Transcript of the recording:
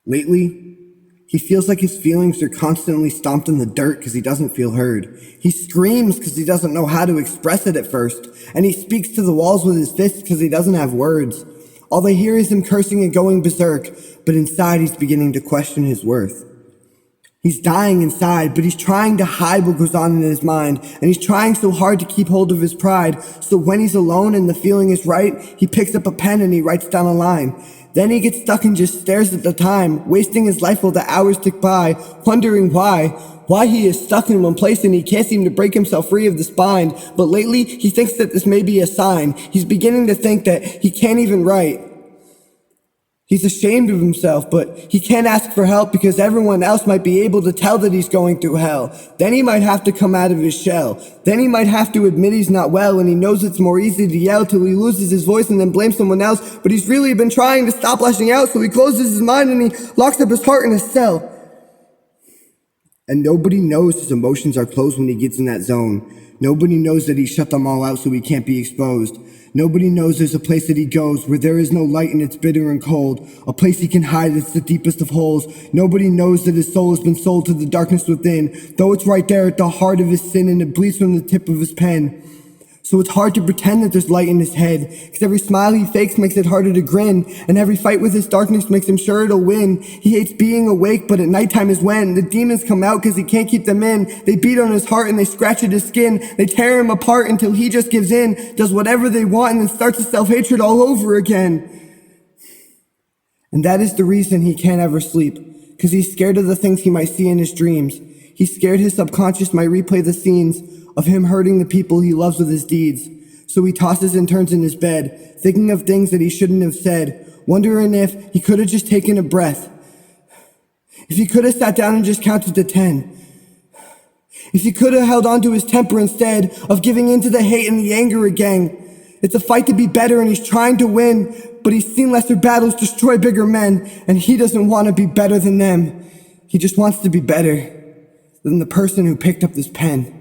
Lately, he feels like his feelings are constantly stomped in the dirt because he doesn't feel heard. He screams because he doesn't know how to express it at first, and he speaks to the walls with his fists because he doesn't have words. All they hear is him cursing and going berserk, but inside he's beginning to question his worth. He's dying inside, but he's trying to hide what goes on in his mind, and he's trying so hard to keep hold of his pride, so when he's alone and the feeling is right, he picks up a pen and he writes down a line. Then he gets stuck and just stares at the time, wasting his life while the hours tick by, wondering why he is stuck in one place and he can't seem to break himself free of this bind. But lately, he thinks that this may be a sign. He's beginning to think that he can't even write. He's ashamed of himself, but he can't ask for help because everyone else might be able to tell that he's going through hell. Then he might have to come out of his shell. Then he might have to admit he's not well, and he knows it's more easy to yell till he loses his voice and then blame someone else, but he's really been trying to stop lashing out, so he closes his mind and he locks up his heart in his cell. And nobody knows his emotions are closed when he gets in that zone. Nobody knows that he shut them all out so he can't be exposed. Nobody knows there's a place that he goes where there is no light and it's bitter and cold. A place he can hide that's the deepest of holes. Nobody knows that his soul has been sold to the darkness within, though it's right there at the heart of his sin and it bleeds from the tip of his pen. So it's hard to pretend that there's light in his head, because every smile he fakes makes it harder to grin, and every fight with his darkness makes him sure it'll win. He hates being awake, but at nighttime is when the demons come out because he can't keep them in. They beat on his heart and they scratch at his skin. They tear him apart until he just gives in, does whatever they want, and then starts his self-hatred all over again. And that is the reason he can't ever sleep, because he's scared of the things he might see in his dreams. He's scared his subconscious might replay the scenes of him hurting the people he loves with his deeds. So he tosses and turns in his bed, thinking of things that he shouldn't have said, wondering if he could have just taken a breath. If he could have sat down and just counted to 10. If he could have held on to his temper instead of giving in to the hate and the anger again. It's a fight to be better and he's trying to win, but he's seen lesser battles destroy bigger men, and he doesn't want to be better than them. He just wants to be better than the person who picked up this pen.